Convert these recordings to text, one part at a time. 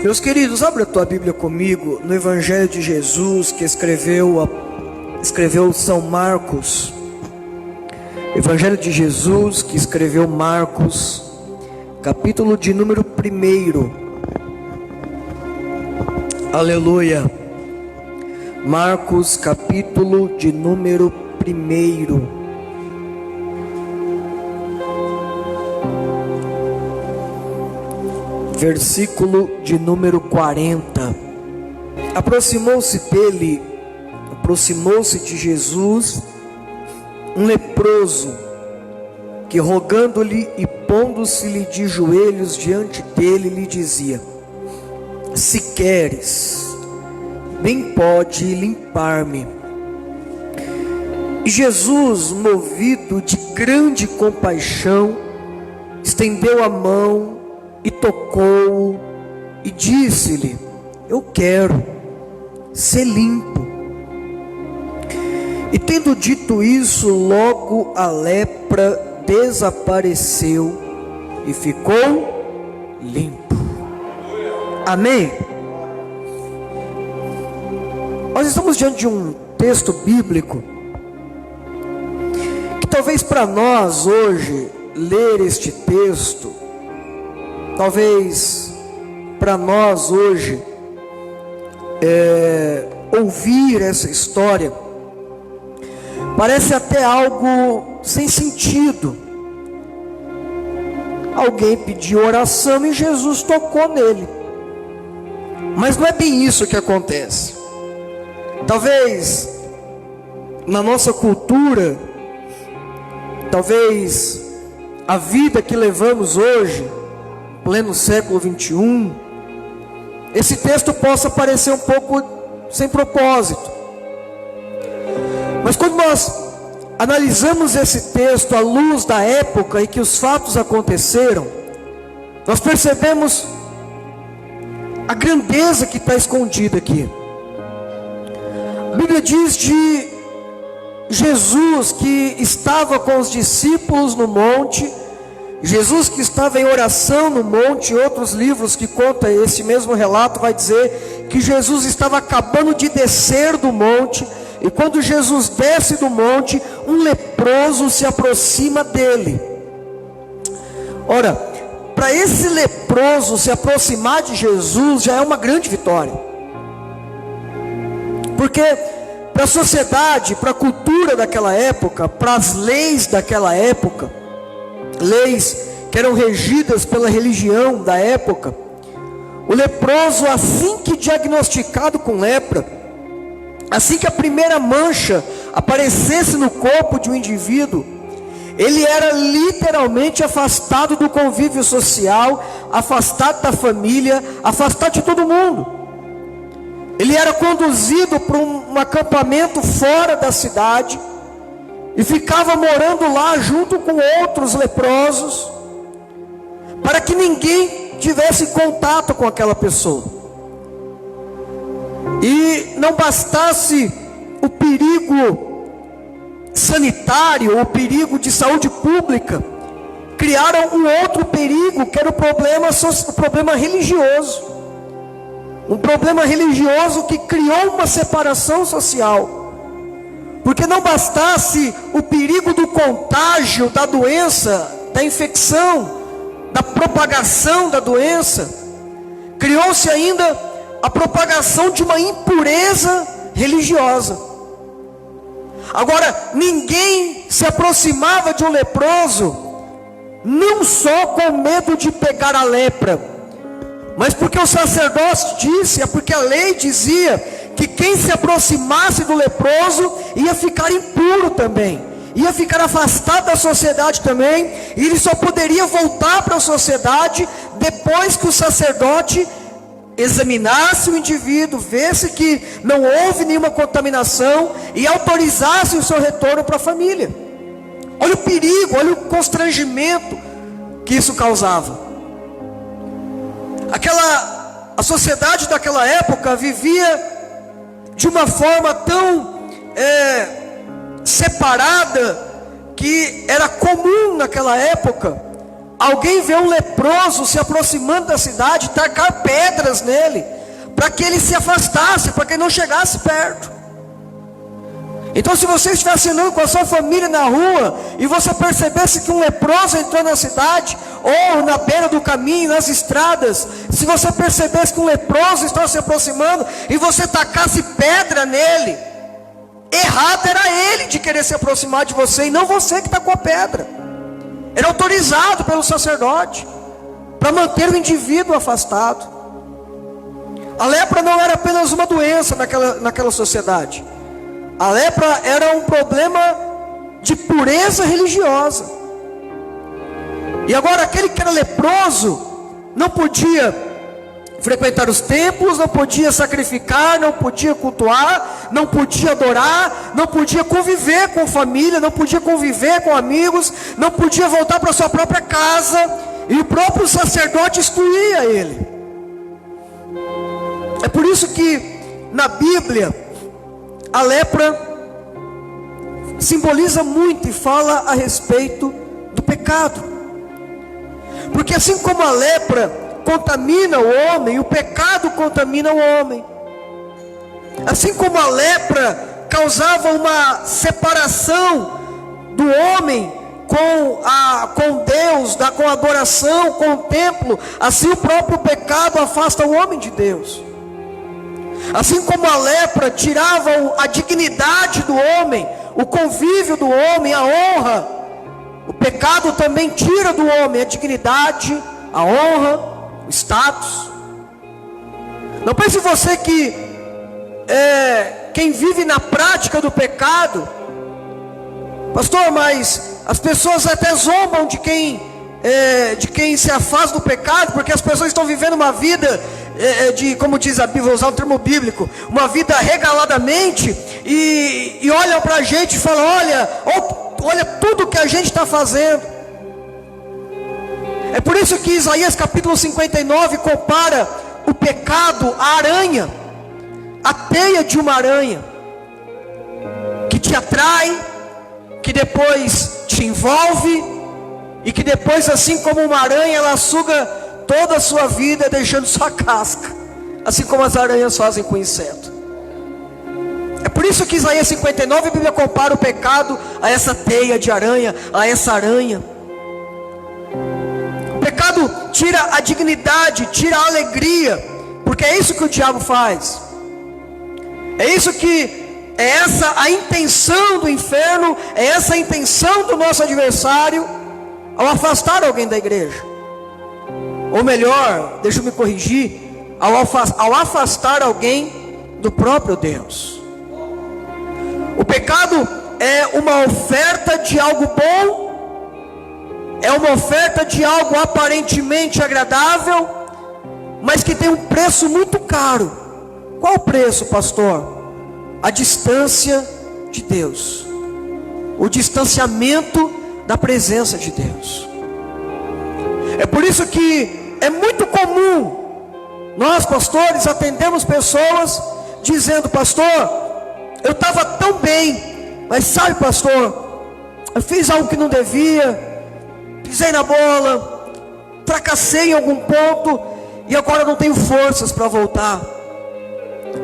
Meus queridos, abra a tua Bíblia comigo no Evangelho de Jesus que escreveu São Marcos. Evangelho de Jesus que escreveu Marcos, capítulo de número 1. Aleluia. Marcos, capítulo de número 1. Versículo de número 40. Aproximou-se de Jesus um leproso, que rogando-lhe e pondo-se-lhe de joelhos diante dele, lhe dizia: se queres, bem pode limpar-me. E Jesus, movido de grande compaixão, estendeu a mão e tocou-o e disse-lhe: eu quero ser limpo. E tendo dito isso, logo a lepra desapareceu e ficou limpo. Amém? Nós estamos diante de um texto bíblico que talvez para nós hoje ler este texto, talvez para nós hoje ouvir essa história parece até algo sem sentido. Alguém pediu oração e Jesus tocou nele, mas não é bem isso que acontece. Talvez na nossa cultura, talvez a vida que levamos hoje, pleno século 21, esse texto possa parecer um pouco sem propósito. Mas quando nós analisamos esse texto à luz da época em que os fatos aconteceram, nós percebemos a grandeza que está escondida aqui. A Bíblia diz de Jesus que estava com os discípulos no monte, Jesus que estava em oração no monte. Outros livros que contam esse mesmo relato vai dizer que Jesus estava acabando de descer do monte, e quando Jesus desce do monte, um leproso se aproxima dele. Ora, para esse leproso se aproximar de Jesus já é uma grande vitória, porque para a sociedade, para a cultura daquela época, para as leis daquela época, leis que eram regidas pela religião da época, o leproso, assim que diagnosticado com lepra, assim que a primeira mancha aparecesse no corpo de um indivíduo, ele era literalmente afastado do convívio social, afastado da família, afastado de todo mundo. Ele era conduzido para um acampamento fora da cidade e ficava morando lá junto com outros leprosos, para que ninguém tivesse contato com aquela pessoa. E não bastasse o perigo sanitário, o perigo de saúde pública, criaram um outro perigo, que era o problema religioso. Um problema religioso que criou uma separação social. Porque não bastasse o perigo do contágio da doença, da infecção, da propagação da doença, criou-se ainda a propagação de uma impureza religiosa. Agora, ninguém se aproximava de um leproso, não só com medo de pegar a lepra, mas porque o sacerdote disse, porque a lei dizia que quem se aproximasse do leproso ia ficar impuro também, ia ficar afastado da sociedade também, e ele só poderia voltar para a sociedade depois que o sacerdote examinasse o indivíduo, visse que não houve nenhuma contaminação e autorizasse o seu retorno para a família. Olha o perigo, olha o constrangimento que isso causava. A sociedade daquela época vivia de uma forma tão separada, que era comum naquela época alguém vê um leproso se aproximando da cidade, tacar pedras nele, para que ele se afastasse, para que ele não chegasse perto. Então, se você estivesse andando com a sua família na rua, e você percebesse que um leproso entrou na cidade, ou na beira do caminho, nas estradas, se você percebesse que um leproso estava se aproximando, e você tacasse pedra nele, errado era ele de querer se aproximar de você, e não você que tacou a pedra. Era autorizado pelo sacerdote, para manter o indivíduo afastado. A lepra não era apenas uma doença naquela sociedade. A lepra era um problema de pureza religiosa. E agora aquele que era leproso não podia frequentar os templos, não podia sacrificar, não podia cultuar, não podia adorar, não podia conviver com família, não podia conviver com amigos, não podia voltar para sua própria casa, e o próprio sacerdote excluía ele. É por isso que na Bíblia a lepra simboliza muito e fala a respeito do pecado. Porque assim como a lepra contamina o homem, o pecado contamina o homem. Assim como a lepra causava uma separação do homem com Deus, com a adoração, com o templo, assim o próprio pecado afasta o homem de Deus. Assim como a lepra tirava a dignidade do homem, o convívio do homem, a honra, o pecado também tira do homem a dignidade, a honra, o status. Não pense você que quem vive na prática do pecado, pastor, mas as pessoas até zombam de quem se afasta do pecado, porque as pessoas estão vivendo uma vida como diz a Bíblia, vou usar um termo bíblico, uma vida regaladamente, e olham para a gente e falam: olha tudo que a gente está fazendo. É por isso que Isaías capítulo 59 compara o pecado à aranha, a teia de uma aranha, que te atrai, que depois te envolve, e que depois, assim como uma aranha, ela suga toda a sua vida, deixando sua casca, assim como as aranhas fazem com o inseto. É por isso que Isaías 59, a Bíblia compara o pecado a essa teia de aranha, a essa aranha. O pecado tira a dignidade, tira a alegria, porque é isso que o diabo faz. É isso que é essa a intenção do inferno, é essa a intenção do nosso adversário ao afastar alguém da igreja. Ou melhor, deixa eu me corrigir, ao afastar alguém do próprio Deus. O pecado é uma oferta de algo bom, é uma oferta de algo aparentemente agradável, mas que tem um preço muito caro. Qual o preço, pastor? A distância de Deus, o distanciamento da presença de Deus. É por isso que é muito comum nós, pastores, atendemos pessoas dizendo: pastor, eu estava tão bem, mas sabe, pastor, eu fiz algo que não devia, pisei na bola, fracassei em algum ponto, e agora não tenho forças para voltar.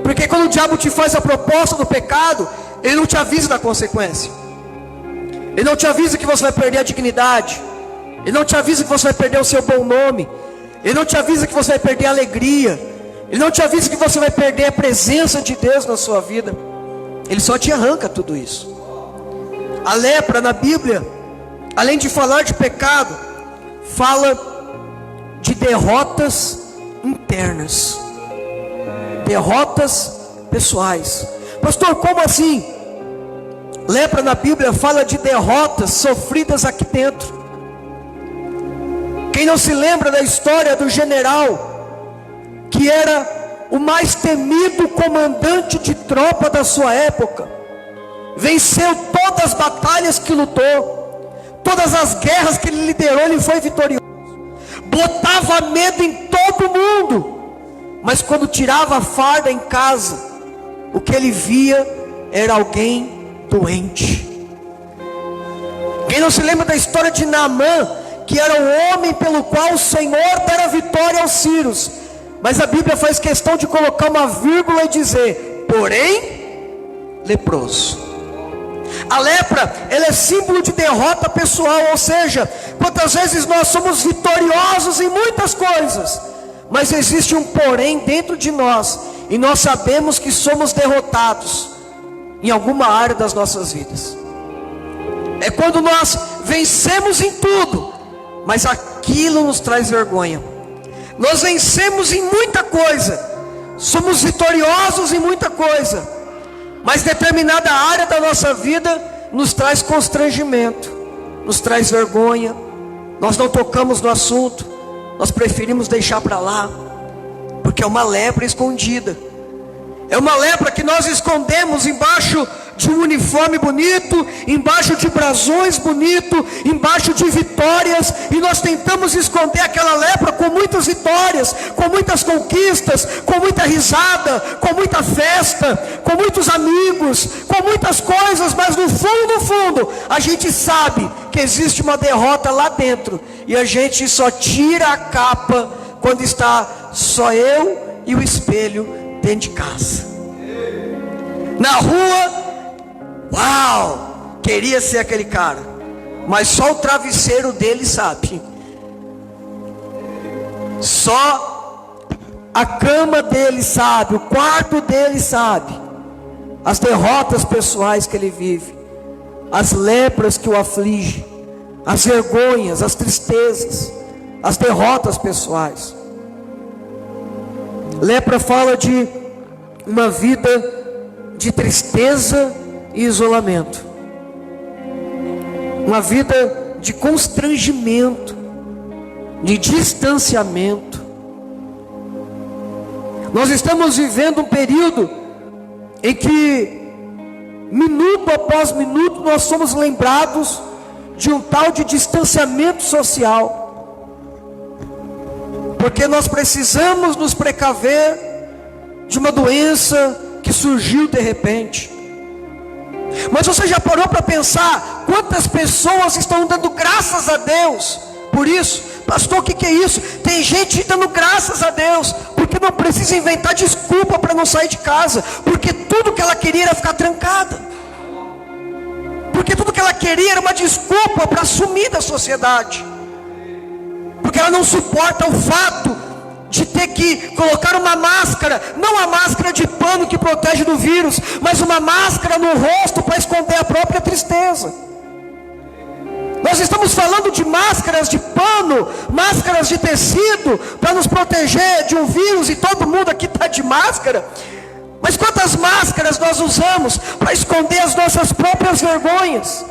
Porque quando o diabo te faz a proposta do pecado, ele não te avisa da consequência, ele não te avisa que você vai perder a dignidade, ele não te avisa que você vai perder o seu bom nome, ele não te avisa que você vai perder a alegria, ele não te avisa que você vai perder a presença de Deus na sua vida. Ele só te arranca tudo isso. A lepra na Bíblia, além de falar de pecado, fala de derrotas internas, derrotas pessoais. Pastor, como assim? Lepra na Bíblia fala de derrotas sofridas aqui dentro. Quem não se lembra da história do general, que era o mais temido comandante de tropa da sua época, venceu todas as batalhas que lutou, todas as guerras que ele liderou, ele foi vitorioso, botava medo em todo mundo, mas quando tirava a farda em casa, o que ele via era alguém doente. Quem não se lembra da história de Naamã, que era o homem pelo qual o Senhor dera vitória aos sírios. Mas a Bíblia faz questão de colocar uma vírgula e dizer: porém, leproso. A lepra, ela é símbolo de derrota pessoal, ou seja, quantas vezes nós somos vitoriosos em muitas coisas, mas existe um porém dentro de nós, e nós sabemos que somos derrotados em alguma área das nossas vidas. É quando nós vencemos em tudo, mas aquilo nos traz vergonha. Nós vencemos em muita coisa, somos vitoriosos em muita coisa, mas determinada área da nossa vida nos traz constrangimento, nos traz vergonha. Nós não tocamos no assunto, nós preferimos deixar para lá, porque é uma lepra escondida. É uma lepra que nós escondemos embaixo de um uniforme bonito, embaixo de brasões bonitos, embaixo de vitórias, e nós tentamos esconder aquela lepra com muitas vitórias, com muitas conquistas, com muita risada, com muita festa, com muitos amigos, com muitas coisas, mas no fundo, a gente sabe que existe uma derrota lá dentro, e a gente só tira a capa quando está só eu e o espelho dentro de casa. Na rua, uau, queria ser aquele cara, mas só o travesseiro dele sabe, só a cama dele sabe, o quarto dele sabe, as derrotas pessoais que ele vive, as lepras que o afligem, as vergonhas, as tristezas, as derrotas pessoais. Lepra fala de uma vida de tristeza e isolamento, uma vida de constrangimento, de distanciamento. Nós estamos vivendo um período em que minuto após minuto nós somos lembrados de um tal de distanciamento social, porque nós precisamos nos precaver de uma doença que surgiu de repente. Mas você já parou para pensar quantas pessoas estão dando graças a Deus por isso? Pastor, o que é isso? Tem gente dando graças a Deus porque não precisa inventar desculpa para não sair de casa, porque tudo que ela queria era ficar trancada, porque tudo que ela queria era uma desculpa para sumir da sociedade, porque ela não suporta o fato de ter que colocar uma máscara, não a máscara de pano que protege do vírus, mas uma máscara no rosto para esconder a própria tristeza. Nós estamos falando de máscaras de pano, máscaras de tecido, para nos proteger de um vírus, e todo mundo aqui está de máscara. Mas quantas máscaras nós usamos para esconder as nossas próprias vergonhas?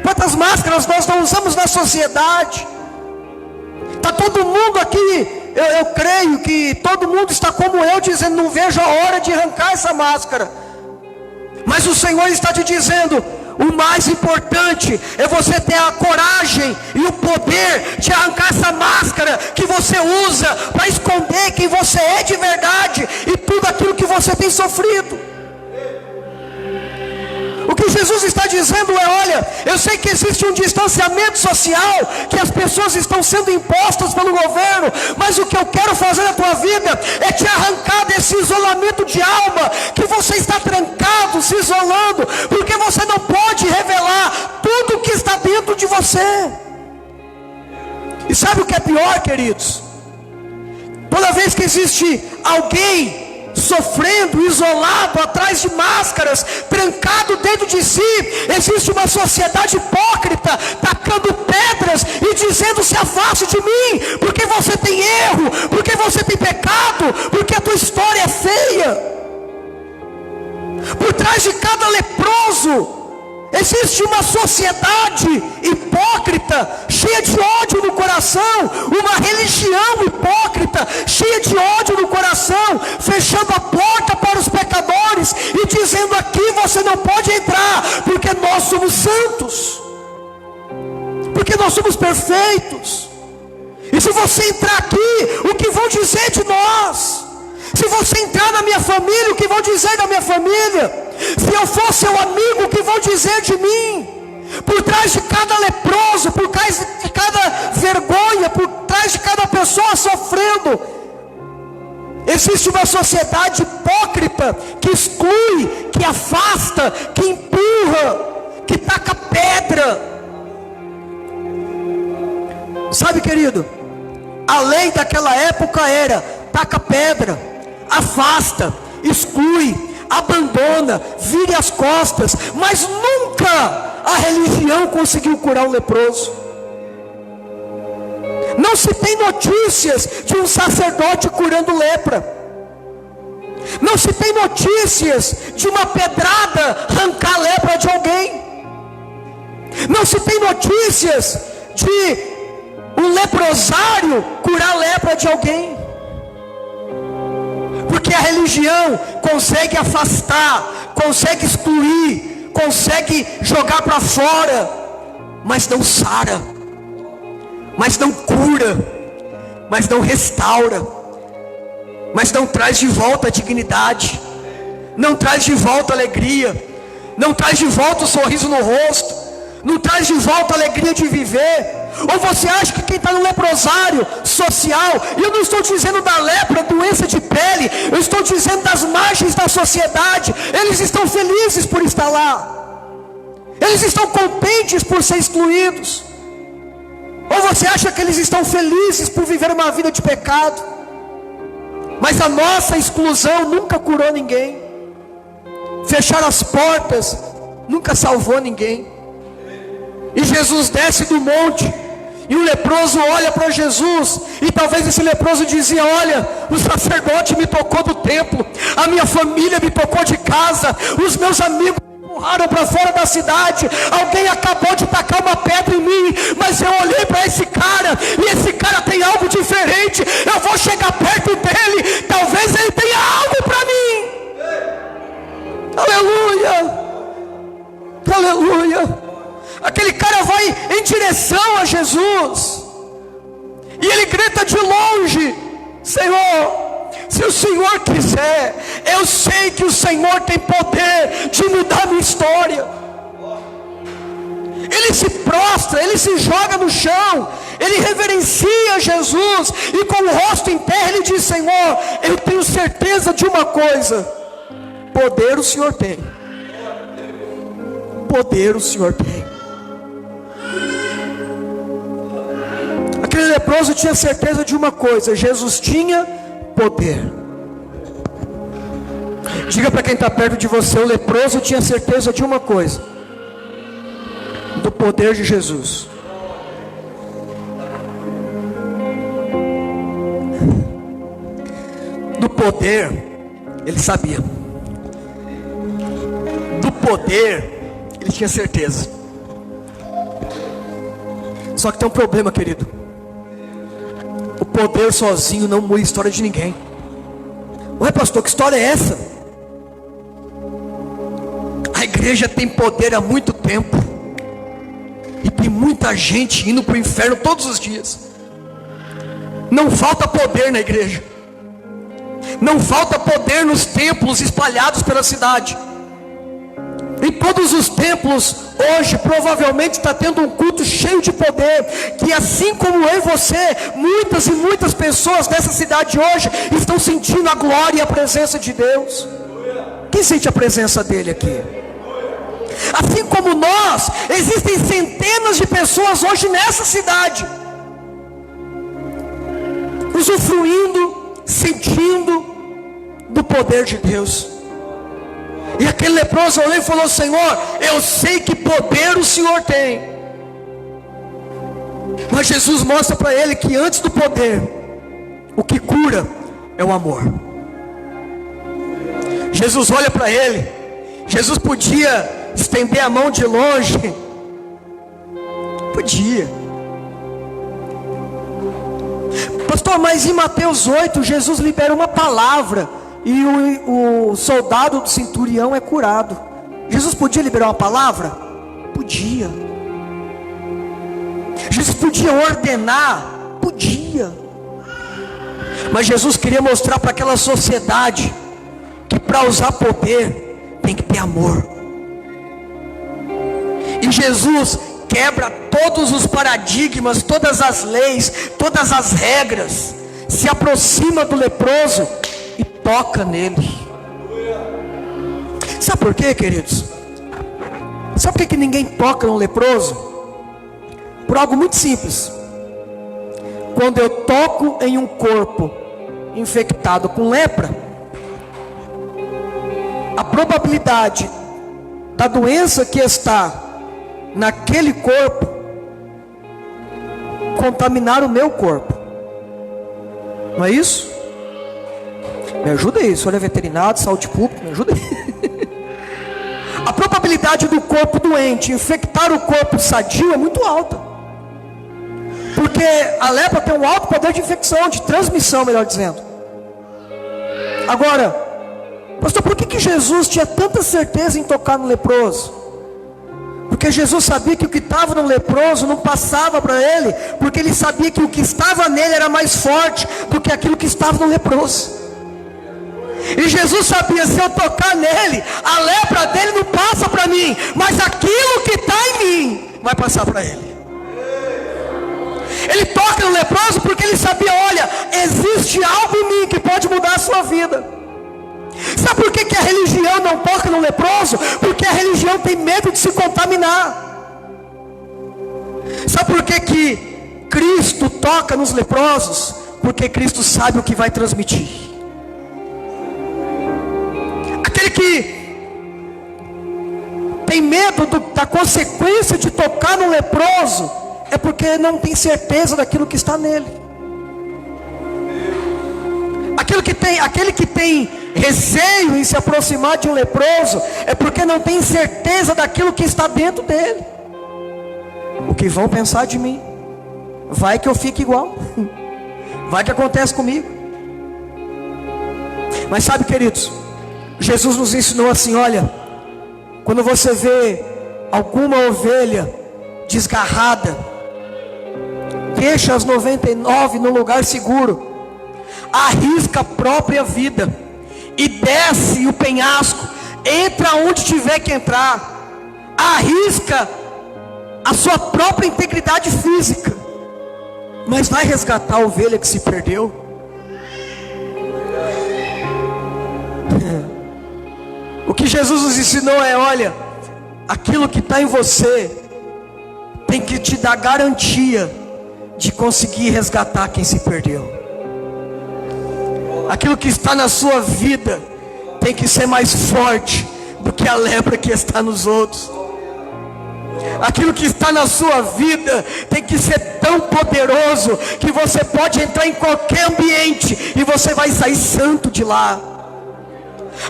Quantas máscaras nós não usamos na sociedade? Está todo mundo aqui, eu creio que todo mundo está como eu, dizendo: não vejo a hora de arrancar essa máscara. Mas o Senhor está te dizendo: o mais importante é você ter a coragem e o poder de arrancar essa máscara que você usa para esconder quem você é de verdade e tudo aquilo que você tem sofrido. O que Jesus está dizendo é: olha, eu sei que existe um distanciamento social, que as pessoas estão sendo impostas pelo governo, mas o que eu quero fazer na tua vida é te arrancar desse isolamento de alma, que você está trancado, se isolando, porque você não pode revelar tudo o que está dentro de você. E sabe o que é pior, queridos? Toda vez que existe alguém sofrendo, isolado, atrás de máscaras, trancado dentro de si, existe uma sociedade hipócrita, tacando pedras e dizendo: se afaste de mim, porque você tem erro, porque você tem pecado, porque a tua história é feia. Por trás de cada leproso existe uma sociedade hipócrita, cheia de ódio no coração, uma religião hipócrita, cheia de ódio no coração, fechando a porta para os pecadores e dizendo: aqui você não pode entrar, porque nós somos santos, porque nós somos perfeitos. E se você entrar aqui, o que vão dizer de nós? Se você entrar na minha família, o que vão dizer da minha família? Se eu for seu amigo, o que vão dizer de mim? Por trás de cada leproso, por trás de cada vergonha, por trás de cada pessoa sofrendo, existe uma sociedade hipócrita, que exclui, que afasta, que empurra, que taca pedra. Sabe, querido, a lei daquela época era: taca pedra, afasta, exclui, abandona, vire as costas. Mas nunca a religião conseguiu curar o leproso. Não se tem notícias de um sacerdote curando lepra. Não se tem notícias de uma pedrada arrancar a lepra de alguém. Não se tem notícias de um leprosário curar a lepra de alguém. Porque a religião consegue afastar, consegue excluir, consegue jogar para fora, mas não sara, mas não cura, mas não restaura, mas não traz de volta a dignidade, não traz de volta a alegria, não traz de volta o sorriso no rosto, não traz de volta a alegria de viver. Ou você acha que quem está no leprosário social, e eu não estou dizendo da lepra, doença de pele, eu estou dizendo das margens da sociedade, eles estão felizes por estar lá, eles estão contentes por ser excluídos? Ou você acha que eles estão felizes por viver uma vida de pecado? Mas a nossa exclusão nunca curou ninguém, fechar as portas nunca salvou ninguém. E Jesus desce do monte, e o leproso olha para Jesus, e talvez esse leproso dizia: olha, o sacerdote me tocou do templo, a minha família me tocou de casa, os meus amigos me empurraram para fora da cidade, alguém acabou de tacar uma pedra em mim, mas eu olhei para esse cara, e esse cara tem algo diferente, eu vou chegar perto dele, talvez ele tenha algo para mim. Aleluia, aleluia. Aquele cara vai em direção a Jesus, e ele grita de longe: Senhor, se o Senhor quiser, eu sei que o Senhor tem poder de mudar a minha história. Ele se prostra, ele se joga no chão, ele reverencia Jesus, e com o rosto em terra ele diz: Senhor, eu tenho certeza de uma coisa: poder o Senhor tem, poder o Senhor tem. Aquele leproso tinha certeza de uma coisa: Jesus tinha poder. Diga para quem está perto de você: o leproso tinha certeza de uma coisa: do poder de Jesus. Do poder, ele sabia. Do poder, ele tinha certeza. Só que tem um problema, querido. O poder sozinho não muda a história de ninguém. Ué, pastor, que história é essa? A igreja tem poder há muito tempo, e tem muita gente indo para o inferno todos os dias. Não falta poder na igreja, não falta poder nos templos espalhados pela cidade. Em todos os templos hoje provavelmente está tendo um culto cheio de poder, que assim como eu e você, muitas e muitas pessoas dessa cidade hoje estão sentindo a glória e a presença de Deus. Quem sente a presença dele aqui? Assim como nós, existem centenas de pessoas hoje nessa cidade, usufruindo, sentindo do poder de Deus. E aquele leproso olhou e falou: Senhor, eu sei que poder o Senhor tem. Mas Jesus mostra para ele que antes do poder, o que cura é o amor. Jesus olha para ele. Jesus podia estender a mão de longe, podia. Pastor, mas em Mateus 8 Jesus libera uma palavra, e o soldado do centurião é curado. Jesus podia liberar uma palavra? Podia. Jesus podia ordenar? Podia. Mas Jesus queria mostrar para aquela sociedade que para usar poder tem que ter amor. E Jesus quebra todos os paradigmas, todas as leis, todas as regras, se aproxima do leproso e toca nele. Sabe por quê, queridos? Sabe por que ninguém toca no leproso? Por algo muito simples. Quando eu toco em um corpo infectado com lepra, a probabilidade da doença que está naquele corpo contaminar o meu corpo, não é isso? Me ajuda aí, o senhor é veterinário, saúde pública, me ajuda aí. A probabilidade do corpo doente infectar o corpo sadio é muito alta, porque a lepra tem um alto poder de infecção, de transmissão, melhor dizendo. Agora, pastor, por que Jesus tinha tanta certeza em tocar no leproso? Porque Jesus sabia que o que estava no leproso não passava para ele, porque ele sabia que o que estava nele era mais forte do que aquilo que estava no leproso. E Jesus sabia, se eu tocar nele, a lepra dele não passa para mim, mas aquilo que está em mim vai passar para ele. Ele toca no leproso porque ele sabia, olha, existe algo em mim que pode mudar a sua vida. Sabe por que a religião não toca no leproso? Porque a religião tem medo de se contaminar. Sabe por que Cristo toca nos leprosos? Porque Cristo sabe o que vai transmitir. Aquele que tem medo da consequência de tocar no leproso é porque não tem certeza daquilo que está nele. Aquele que tem receio em se aproximar de um leproso é porque não tem certeza daquilo que está dentro dele. O que vão pensar de mim? Vai que eu fique igual, vai que acontece comigo. Mas sabe, queridos, Jesus nos ensinou assim: olha, quando você vê alguma ovelha desgarrada, deixa as 99 no lugar seguro, arrisca a própria vida e desce o penhasco, entra onde tiver que entrar, arrisca a sua própria integridade física, mas vai resgatar a ovelha que se perdeu. O que Jesus nos ensinou é: olha, aquilo que está em você tem que te dar garantia de conseguir resgatar quem se perdeu. Aquilo que está na sua vida tem que ser mais forte do que a lepra que está nos outros. Aquilo que está na sua vida tem que ser tão poderoso que você pode entrar em qualquer ambiente e você vai sair santo de lá.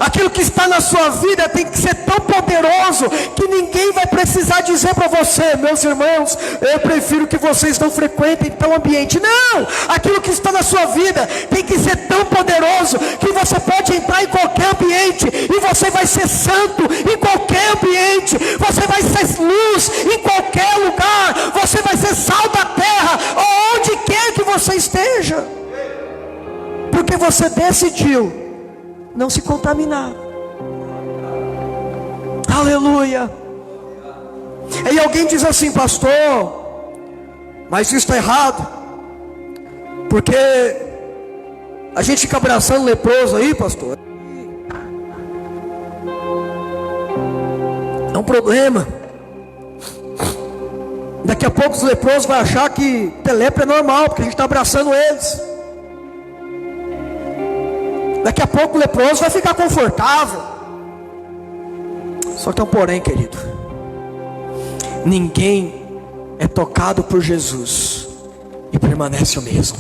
Aquilo que está na sua vida tem que ser tão poderoso que ninguém vai precisar dizer para você: meus irmãos, eu prefiro que vocês não frequentem tal ambiente. Não! Aquilo que está na sua vida tem que ser tão poderoso que você pode entrar em qualquer ambiente e você vai ser santo em qualquer ambiente. Você vai ser luz em qualquer lugar. Você vai ser sal da terra onde quer que você esteja, porque você decidiu não se contaminar. Aleluia. Aí alguém diz assim: pastor, mas isso está errado, porque a gente fica abraçando leproso aí, pastor. É um problema. Daqui a pouco os leprosos vão achar que ter lepra é normal, porque a gente está abraçando eles. Daqui a pouco o leproso vai ficar confortável. Só que tem um porém, querido: ninguém é tocado por Jesus e permanece o mesmo.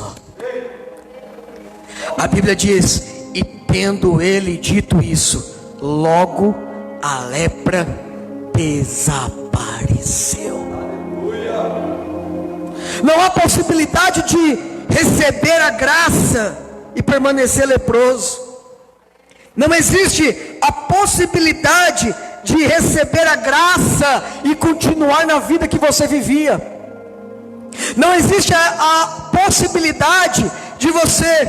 A Bíblia diz: e tendo ele dito isso, logo a lepra desapareceu. Não há possibilidade de receber a graça e permanecer leproso. Não existe a possibilidade de receber a graça e continuar na vida que você vivia. Não existe a possibilidade de você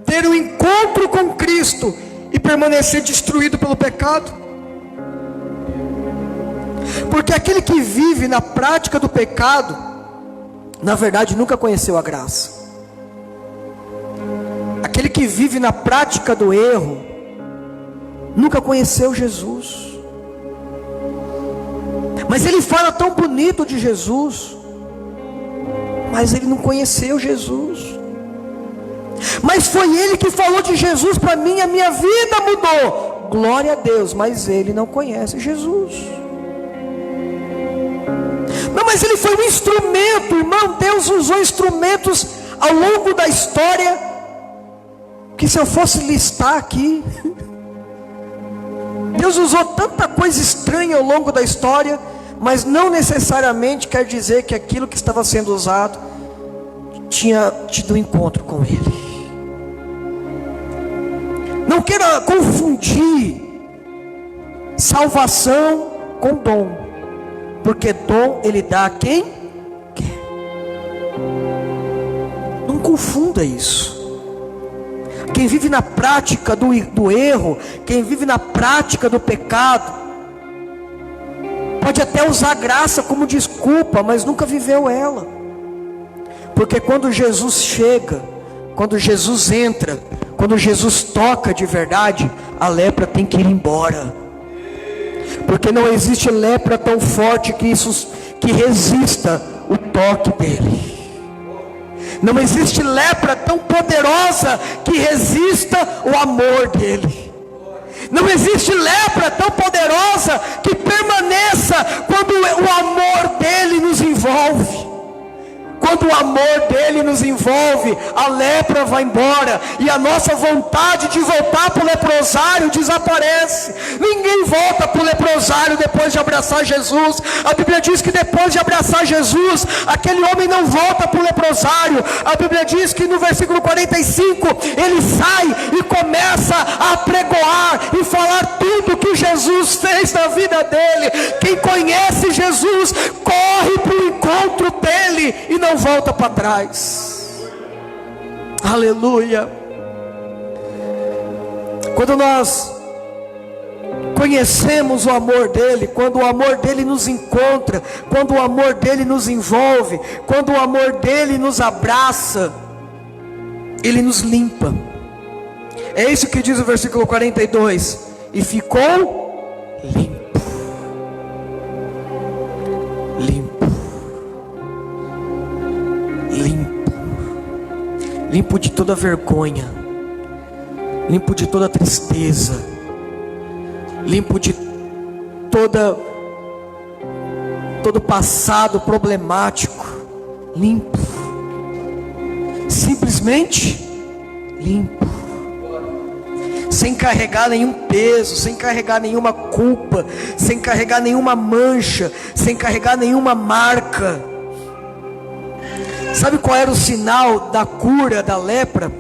ter um encontro com Cristo e permanecer destruído pelo pecado. Porque aquele que vive na prática do pecado, na verdade nunca conheceu a graça. Aquele que vive na prática do erro, nunca conheceu Jesus. Mas ele fala tão bonito de Jesus, mas ele não conheceu Jesus. Mas foi ele que falou de Jesus para mim, a minha vida mudou. Glória a Deus, mas ele não conhece Jesus. Não, mas ele foi um instrumento, irmão. Deus usou instrumentos ao longo da história, que se eu fosse listar aqui, Deus usou tanta coisa estranha ao longo da história, mas não necessariamente quer dizer que aquilo que estava sendo usado tinha tido um encontro com Ele. Não queira confundir salvação com dom, porque dom Ele dá a quem quer. Não confunda isso. Quem vive na prática do erro, quem vive na prática do pecado, pode até usar a graça como desculpa, mas nunca viveu ela. Porque quando Jesus chega, quando Jesus entra, quando Jesus toca de verdade, a lepra tem que ir embora. Porque não existe lepra tão forte que resista o toque dele. Não existe lepra tão poderosa que resista o amor dele. Não existe lepra tão poderosa que permaneça quando o amor dele nos envolve. Quando o amor dele nos envolve, a lepra vai embora e a nossa vontade de voltar para o leprosário desaparece. Ninguém volta para o leprosário depois de abraçar Jesus. A Bíblia diz que depois de abraçar Jesus, aquele homem não volta para o leprosário. A Bíblia diz que no versículo 45, ele sai e começa a pregoar e falar tudo que Jesus fez na vida dele. Quem conhece Jesus, corre para o encontro dele e não volta para trás. Aleluia. Quando nós conhecemos o amor dele, quando o amor dele nos encontra, quando o amor dele nos envolve, quando o amor dele nos abraça, ele nos limpa. É isso que diz o versículo 42: e ficou limpo. Limpo de toda vergonha, limpo de toda tristeza, limpo de todo passado problemático, limpo, simplesmente limpo, sem carregar nenhum peso, sem carregar nenhuma culpa, sem carregar nenhuma mancha, sem carregar nenhuma marca. Sabe qual era o sinal da cura da lepra?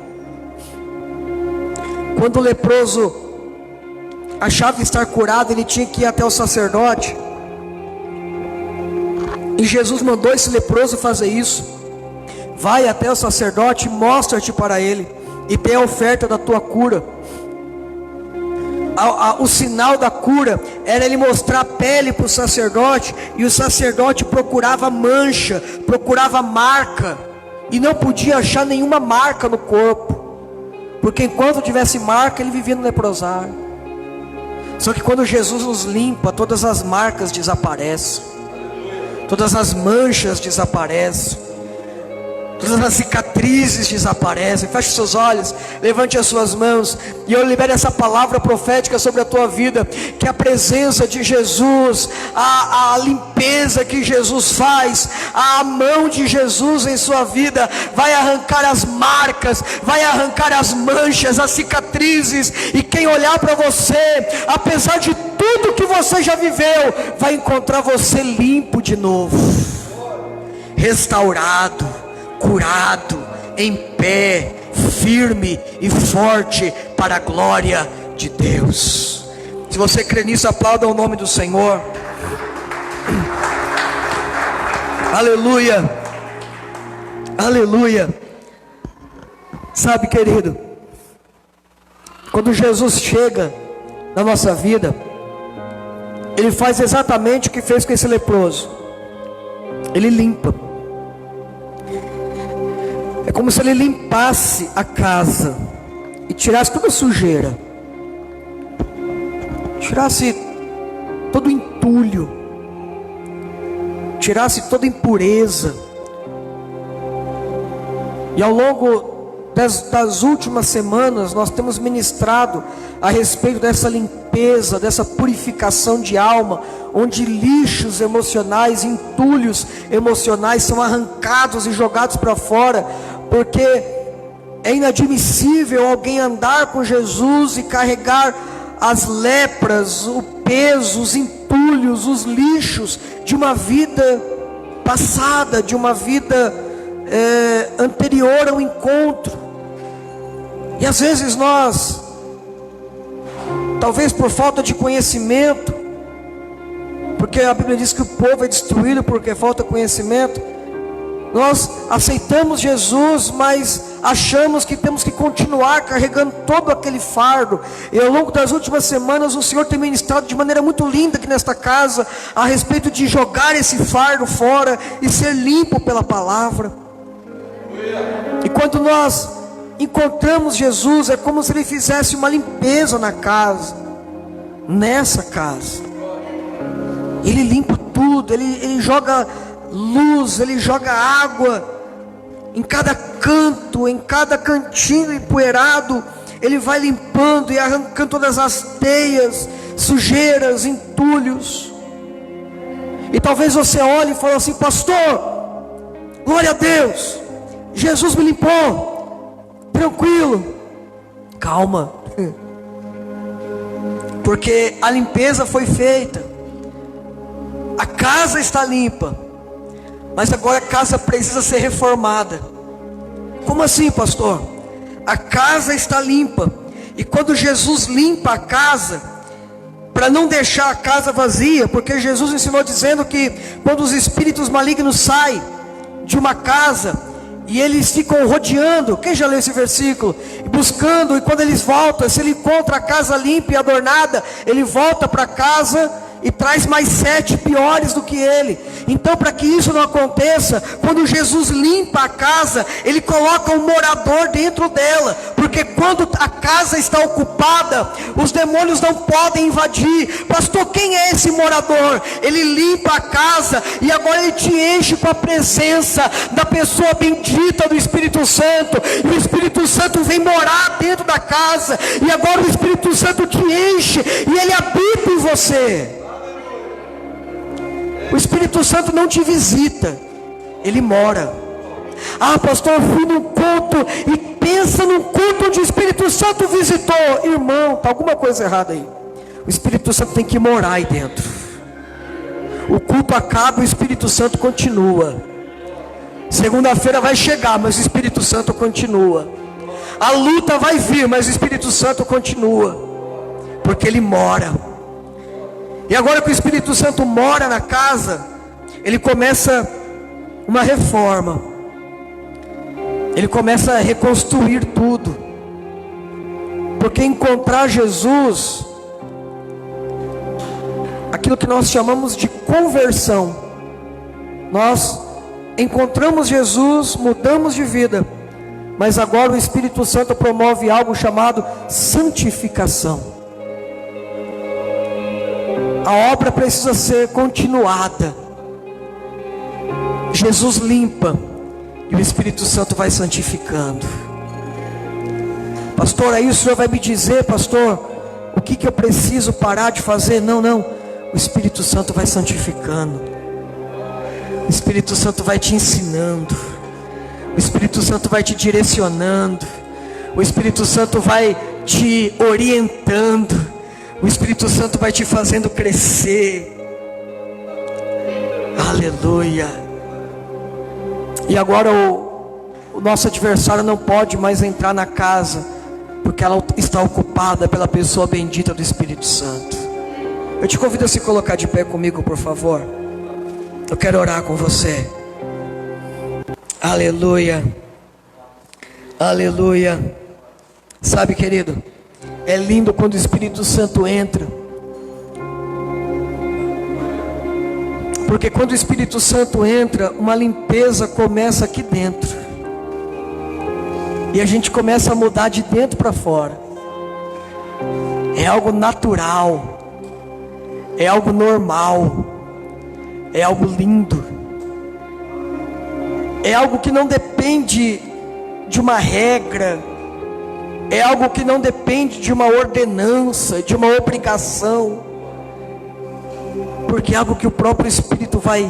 Quando o leproso achava estar curado, ele tinha que ir até o sacerdote. E Jesus mandou esse leproso fazer isso. Vai até o sacerdote, mostra-te para ele e dê a oferta da tua cura. O sinal da cura era ele mostrar a pele para o sacerdote, e o sacerdote procurava mancha, procurava marca, e não podia achar nenhuma marca no corpo, porque enquanto tivesse marca, ele vivia no leprosário. Só que quando Jesus nos limpa, todas as marcas desaparecem, todas as manchas desaparecem, todas as cicatrizes desaparecem. Feche seus olhos, levante as suas mãos, e eu libero essa palavra profética sobre a tua vida, que a presença de Jesus, a limpeza que Jesus faz, a mão de Jesus em sua vida, vai arrancar as marcas, vai arrancar as manchas, as cicatrizes, e quem olhar para você, apesar de tudo que você já viveu, vai encontrar você limpo de novo, restaurado, curado, em pé, firme e forte para a glória de Deus. Se você crê nisso, aplauda o nome do Senhor. Aleluia, aleluia. Sabe, querido, quando Jesus chega na nossa vida, Ele faz exatamente o que fez com esse leproso. Ele limpa. É como se ele limpasse a casa e tirasse toda a sujeira, tirasse todo o entulho, tirasse toda a impureza. E ao longo das últimas semanas nós temos ministrado a respeito dessa limpeza, dessa purificação de alma, onde lixos emocionais, entulhos emocionais são arrancados e jogados para fora, porque é inadmissível alguém andar com Jesus e carregar as lepras, o peso, os entulhos, os lixos de uma vida passada, de uma vida anterior ao encontro. E às vezes nós, talvez por falta de conhecimento, porque a Bíblia diz que o povo é destruído porque falta conhecimento, nós aceitamos Jesus, mas achamos que temos que continuar carregando todo aquele fardo. E ao longo das últimas semanas o Senhor tem ministrado de maneira muito linda aqui nesta casa, a respeito de jogar esse fardo fora e ser limpo pela palavra. E quando nós encontramos Jesus, é como se Ele fizesse uma limpeza na casa, nessa casa. Ele limpa tudo, Ele joga luz, Ele joga água em cada canto, em cada cantinho empoeirado. Ele vai limpando e arrancando todas as teias, sujeiras, entulhos. E talvez você olhe e fale assim: pastor, glória a Deus, Jesus me limpou. Tranquilo, calma, porque a limpeza foi feita, a casa está limpa, mas agora a casa precisa ser reformada. Como assim, pastor? A casa está limpa, e quando Jesus limpa a casa, para não deixar a casa vazia, porque Jesus ensinou dizendo que quando os espíritos malignos saem de uma casa e eles ficam rodeando, quem já leu esse versículo? Buscando, e quando eles voltam, se ele encontra a casa limpa e adornada, ele volta para casa e traz mais 7 piores do que ele. Então, para que isso não aconteça, quando Jesus limpa a casa, Ele coloca um morador dentro dela, porque quando a casa está ocupada, os demônios não podem invadir. Pastor, quem é esse morador? Ele limpa a casa e agora Ele te enche com a presença da pessoa bendita do Espírito Santo, e o Espírito Santo vem morar dentro da casa, e agora o Espírito Santo te enche e Ele habita em você. O Espírito Santo não te visita, Ele mora. Ah, pastor, eu fui num culto, e pensa num culto onde o Espírito Santo visitou. Irmão, está alguma coisa errada aí. O Espírito Santo tem que morar aí dentro. O culto acaba, o Espírito Santo continua. Segunda-feira vai chegar, mas o Espírito Santo continua. A luta vai vir, mas o Espírito Santo continua, porque Ele mora. E agora que o Espírito Santo mora na casa, ele começa uma reforma. Ele começa a reconstruir tudo. Porque encontrar Jesus, aquilo que nós chamamos de conversão, nós encontramos Jesus, mudamos de vida, mas agora o Espírito Santo promove algo chamado santificação. A obra precisa ser continuada. Jesus limpa e o Espírito Santo vai santificando. Pastor, aí o senhor vai me dizer, pastor, o que eu preciso parar de fazer? Não, o Espírito Santo vai santificando. O Espírito Santo vai te ensinando. O Espírito Santo vai te direcionando. O Espírito Santo vai te orientando. O Espírito Santo vai te fazendo crescer. Aleluia. E agora o nosso adversário não pode mais entrar na casa, porque ela está ocupada pela pessoa bendita do Espírito Santo. Eu te convido a se colocar de pé comigo, por favor. Eu quero orar com você. Aleluia. Aleluia. Sabe, querido, é lindo quando o Espírito Santo entra. Porque quando o Espírito Santo entra, uma limpeza começa aqui dentro. E a gente começa a mudar de dentro para fora. É algo natural. É algo normal. É algo lindo. É algo que não depende de uma regra. É algo que não depende de uma ordenança, de uma obrigação. Porque é algo que o próprio Espírito vai,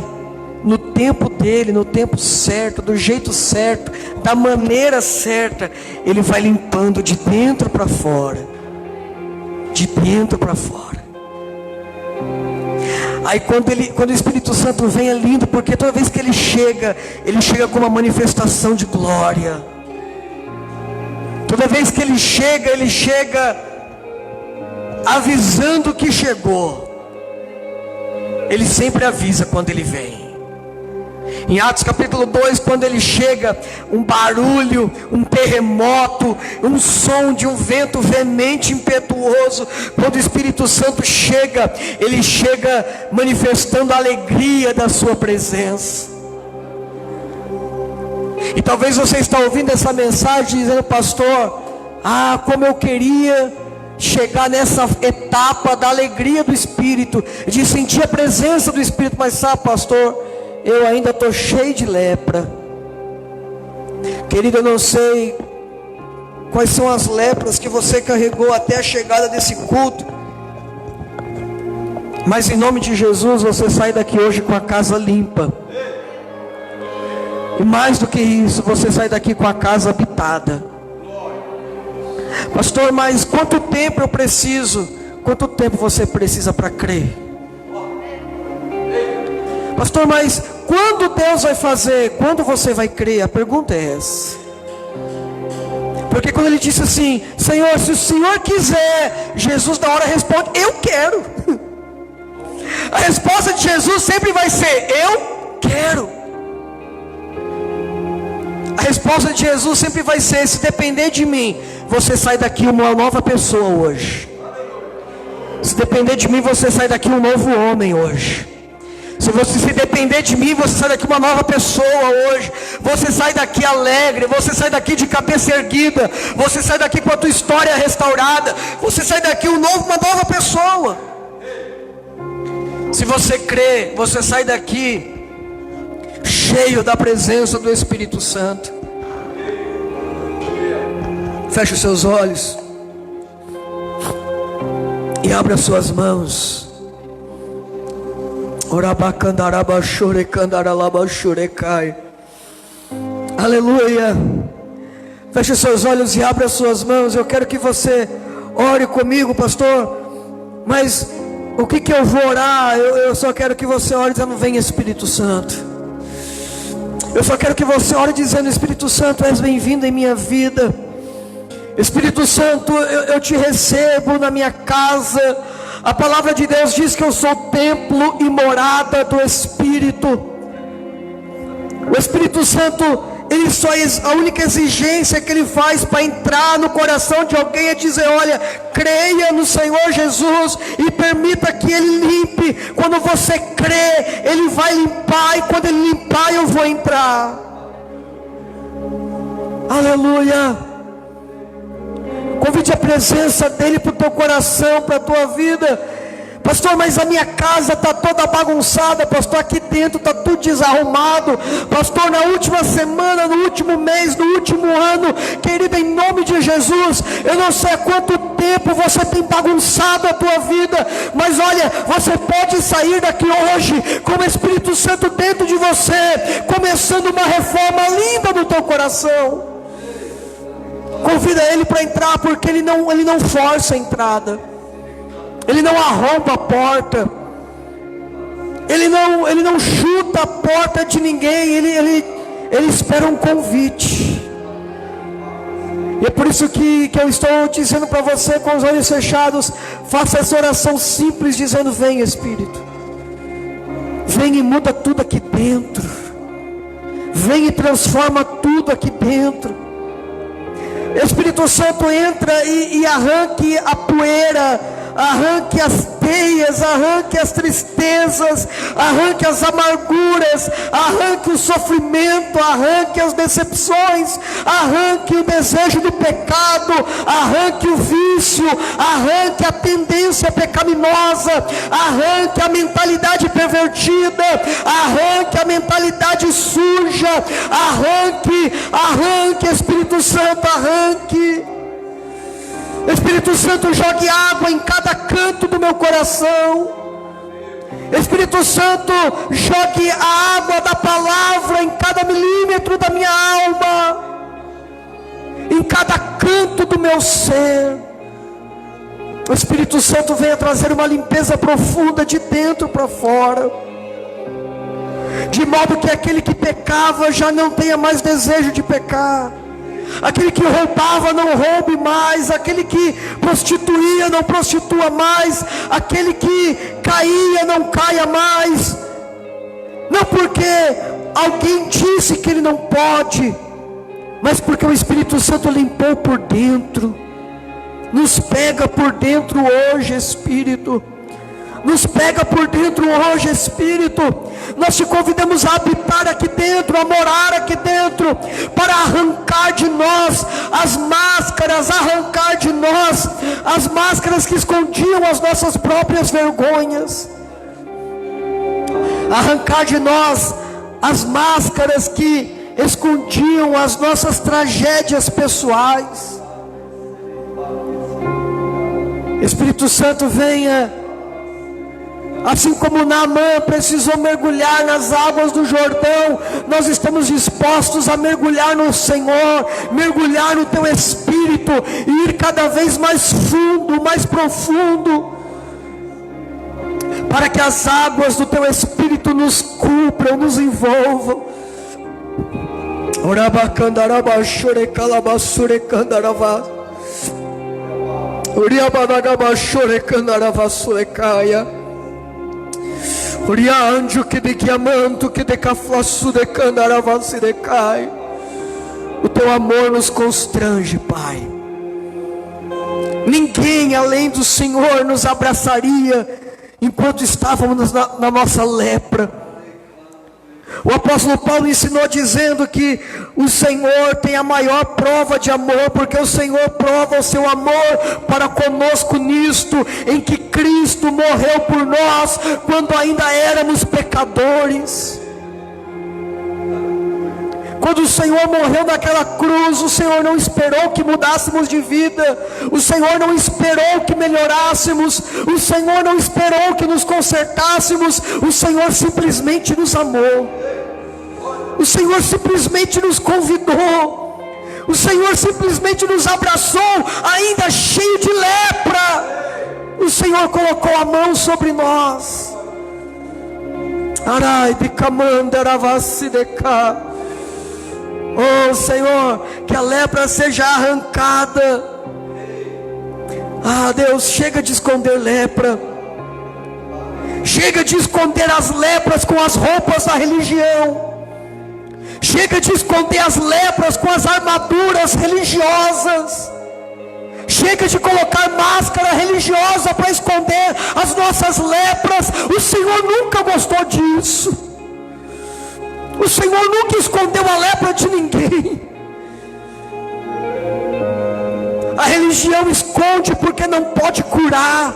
no tempo dele, no tempo certo, do jeito certo, da maneira certa, ele vai limpando de dentro para fora. De dentro para fora. Aí quando o Espírito Santo vem é lindo, porque toda vez que ele chega com uma manifestação de glória. Toda vez que ele chega avisando que chegou. Ele sempre avisa quando ele vem. Em Atos capítulo 2, quando ele chega, um barulho, um terremoto, um som de um vento veemente, impetuoso. Quando o Espírito Santo chega, ele chega manifestando a alegria da sua presença. E talvez você está ouvindo essa mensagem dizendo: pastor, como eu queria chegar nessa etapa da alegria do Espírito, de sentir a presença do Espírito. Mas sabe, pastor, eu ainda estou cheio de lepra. Querido, eu não sei quais são as lepras que você carregou até a chegada desse culto, mas em nome de Jesus, você sai daqui hoje com a casa limpa. E mais do que isso, você sai daqui com a casa habitada. Pastor, mas quanto tempo eu preciso? Quanto tempo você precisa para crer? Pastor, mas quando Deus vai fazer? Quando você vai crer? A pergunta é essa. Porque quando ele disse assim: Senhor, se o Senhor quiser, Jesus na hora responde: eu quero. A resposta de Jesus sempre vai ser: eu quero. A resposta de Jesus sempre vai ser: se depender de mim, você sai daqui uma nova pessoa hoje. Se depender de mim, você sai daqui um novo homem hoje. Se depender de mim, você sai daqui uma nova pessoa hoje. Você sai daqui alegre, você sai daqui de cabeça erguida, você sai daqui com a tua história restaurada, você sai daqui uma nova pessoa. Se você crê, você sai daqui cheio da presença do Espírito Santo. Feche os seus olhos e abra as suas mãos. Aleluia. Feche os seus olhos e abra as suas mãos. Eu quero que você ore comigo, pastor. Mas o que eu vou orar? Eu só quero que você ore dizendo: vem Espírito Santo. Eu só quero que você ore dizendo: Espírito Santo, és bem-vindo em minha vida. Espírito Santo, eu te recebo na minha casa. A palavra de Deus diz que eu sou templo e morada do Espírito. O Espírito Santo, a única exigência que ele faz para entrar no coração de alguém é dizer: olha, creia no Senhor Jesus e permita que ele limpe. Quando você crê, ele vai limpar, e quando ele limpar, eu vou entrar. Aleluia. Convide a presença dele para o teu coração, para a tua vida. Pastor, mas a minha casa está toda bagunçada. Pastor, aqui dentro está tudo desarrumado. Pastor, na última semana, no último mês, no último ano, querido, em nome de Jesus, eu não sei há quanto tempo você tem bagunçado a tua vida, mas olha, você pode sair daqui hoje com o Espírito Santo dentro de você, começando uma reforma linda no teu coração. Convida ele para entrar, porque ele não força a entrada, ele não arromba a porta, ele não chuta a porta de ninguém, ele espera um convite. E é por isso que eu estou dizendo para você, com os olhos fechados, faça essa oração simples, dizendo: vem Espírito, vem e muda tudo aqui dentro, vem e transforma tudo aqui dentro. Espírito Santo, entra e arranque a poeira, arranque as teias, arranque as tristezas, arranque as amarguras, arranque o sofrimento, arranque as decepções, arranque o desejo do pecado, arranque o vício, arranque a tendência pecaminosa, arranque a mentalidade pervertida, arranque a mentalidade suja, arranque, Espírito Santo, arranque. Espírito Santo, jogue água em cada canto do meu coração. Espírito Santo, jogue a água da palavra em cada milímetro da minha alma, em cada canto do meu ser. O Espírito Santo venha trazer uma limpeza profunda de dentro para fora, de modo que aquele que pecava já não tenha mais desejo de pecar, aquele que roubava não roube mais, aquele que prostituía não prostitua mais, aquele que caía não caia mais, não porque alguém disse que ele não pode, mas porque o Espírito Santo limpou por dentro. Nos pega por dentro hoje, Espírito. Nos pega por dentro hoje, Espírito. Nós te convidamos a habitar aqui dentro, a morar aqui dentro, para arrancar de nós as máscaras, arrancar de nós as máscaras que escondiam as nossas próprias vergonhas, arrancar de nós as máscaras que escondiam as nossas tragédias pessoais. Espírito Santo, venha. Assim como Naamã precisou mergulhar nas águas do Jordão, nós estamos dispostos a mergulhar no Senhor, mergulhar no Teu Espírito, e ir cada vez mais fundo, mais profundo, para que as águas do Teu Espírito nos cubram, nos envolvam. O Teu amor nos constrange, Pai. Ninguém além do Senhor nos abraçaria enquanto estávamos na nossa lepra. O apóstolo Paulo ensinou dizendo que o Senhor tem a maior prova de amor, porque o Senhor prova o seu amor para conosco nisto, em que Cristo morreu por nós quando ainda éramos pecadores. Quando o Senhor morreu naquela cruz, o Senhor não esperou que mudássemos de vida, o Senhor não esperou que melhorássemos, o Senhor não esperou que nos consertássemos, o Senhor simplesmente nos amou, o Senhor simplesmente nos convidou, o Senhor simplesmente nos abraçou, ainda cheio de lepra. O Senhor colocou a mão sobre nós. Arai de camandaravasideca. Oh Senhor, que a lepra seja arrancada. Ah Deus, chega de esconder lepra. Chega de esconder as lepras com as roupas da religião. Chega de esconder as lepras com as armaduras religiosas. Chega de colocar máscara religiosa para esconder as nossas lepras. O Senhor nunca gostou disso. O Senhor nunca escondeu a lepra de ninguém. A religião esconde porque não pode curar.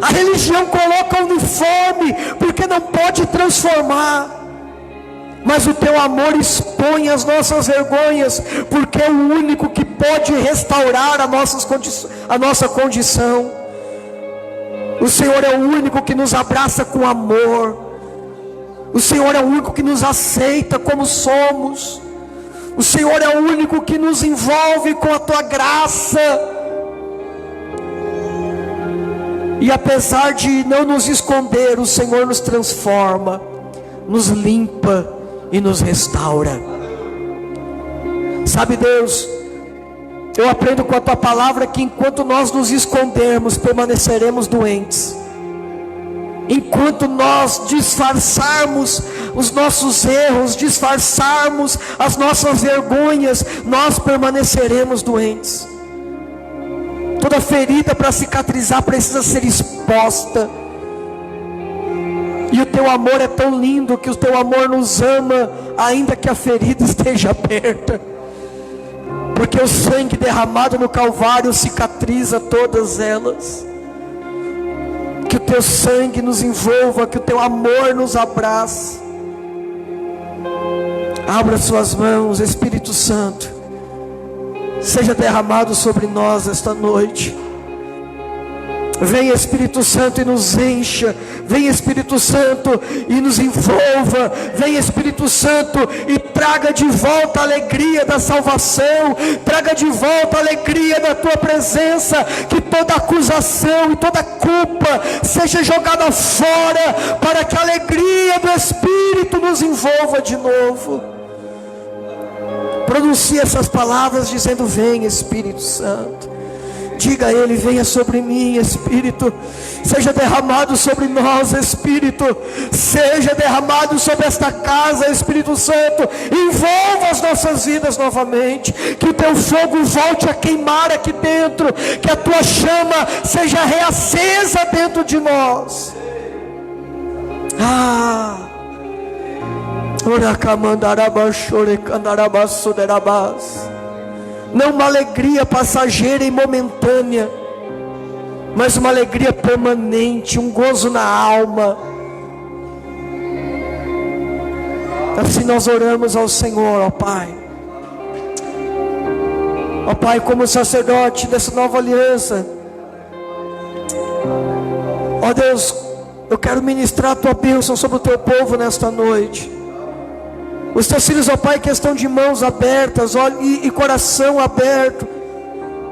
A religião coloca uniforme porque não pode transformar. Mas o Teu amor expõe as nossas vergonhas, porque é o único que pode restaurar a nossa condição. O Senhor é o único que nos abraça com amor. O Senhor é o único que nos aceita como somos. O Senhor é o único que nos envolve com a Tua graça. E apesar de não nos esconder, o Senhor nos transforma, nos limpa e nos restaura. Sabe, Deus, eu aprendo com a Tua palavra que enquanto nós nos escondermos, permaneceremos doentes. Enquanto nós disfarçarmos os nossos erros, disfarçarmos as nossas vergonhas, nós permaneceremos doentes. Toda ferida para cicatrizar precisa ser exposta. E o teu amor é tão lindo que o teu amor nos ama, ainda que a ferida esteja aberta. Porque o sangue derramado no Calvário cicatriza todas elas. Que o teu sangue nos envolva, que o teu amor nos abrace. Abra suas mãos, Espírito Santo. Seja derramado sobre nós esta noite. Vem Espírito Santo e nos encha. Vem Espírito Santo e nos envolva. Vem Espírito Santo e traga de volta a alegria da salvação. Traga de volta a alegria da tua presença. Que toda acusação e toda culpa seja jogada fora, para que a alegria do Espírito nos envolva de novo. Pronuncie essas palavras dizendo: vem Espírito Santo. Diga a Ele: venha sobre mim, Espírito. Seja derramado sobre nós, Espírito. Seja derramado sobre esta casa, Espírito Santo. Envolva as nossas vidas novamente. Que o teu fogo volte a queimar aqui dentro. Que a tua chama seja reacesa dentro de nós. Não uma alegria passageira e momentânea, mas uma alegria permanente, um gozo na alma. Assim nós oramos ao Senhor, ó Pai. Ó Pai, como sacerdote dessa nova aliança, ó Deus, eu quero ministrar a tua bênção sobre o teu povo nesta noite. Os teus filhos, ó Pai, que estão de mãos abertas, ó, e coração aberto.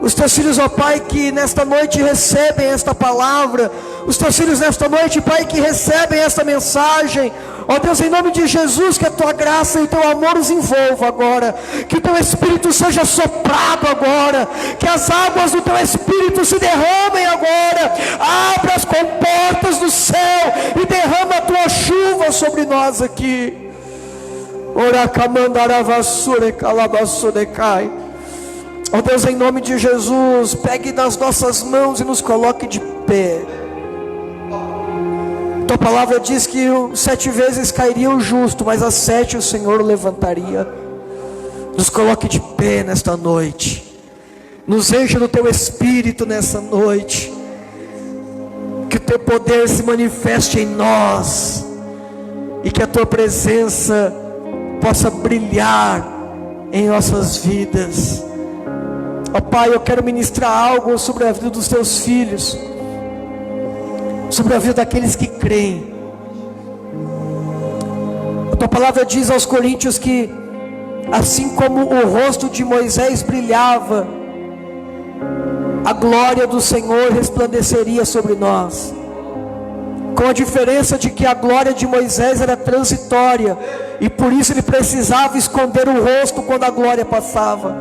Os teus filhos, ó Pai, que nesta noite recebem esta palavra. Os teus filhos nesta noite, Pai, que recebem esta mensagem. Ó Deus, em nome de Jesus, que a tua graça e o teu amor os envolva agora. Que o teu Espírito seja soprado agora. Que as águas do teu Espírito se derramem agora. Abra as comportas do céu e derrama a tua chuva sobre nós aqui. Ó Deus, em nome de Jesus, pegue nas nossas mãos e nos coloque de pé. Tua palavra diz que 7 vezes cairia o justo, mas às 7 o Senhor o levantaria. Nos coloque de pé nesta noite. Nos encha do teu Espírito nessa noite. Que o teu poder se manifeste em nós. E que a tua presença possa brilhar em nossas vidas. Ó Pai, eu quero ministrar algo sobre a vida dos teus filhos, sobre a vida daqueles que creem. A tua palavra diz aos Coríntios que assim como o rosto de Moisés brilhava, a glória do Senhor resplandeceria sobre nós. Com a diferença de que a glória de Moisés era transitória, e por isso ele precisava esconder o rosto quando a glória passava.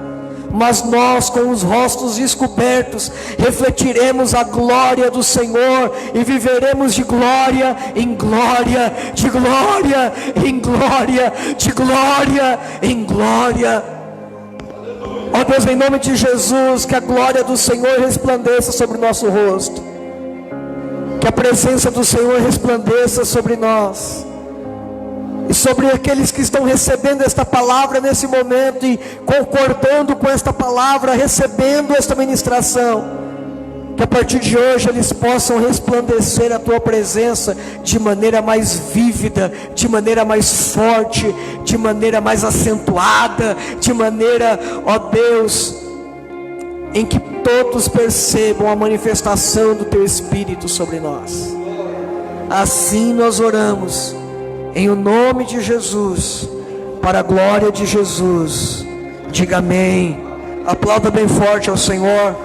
Mas nós, com os rostos descobertos, refletiremos a glória do Senhor e viveremos de glória em glória, de glória em glória, de glória em glória. Ó Deus, em nome de Jesus, que a glória do Senhor resplandeça sobre o nosso rosto. Que a presença do Senhor resplandeça sobre nós. E sobre aqueles que estão recebendo esta palavra nesse momento e concordando com esta palavra, recebendo esta ministração. Que a partir de hoje eles possam resplandecer a tua presença de maneira mais vívida, de maneira mais forte, de maneira mais acentuada, de maneira, ó Deus, em que todos percebam a manifestação do teu Espírito sobre nós. Assim nós oramos, em o nome de Jesus, para a glória de Jesus. Diga amém. Aplauda bem forte ao Senhor.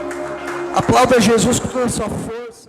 Aplauda Jesus com toda a sua força.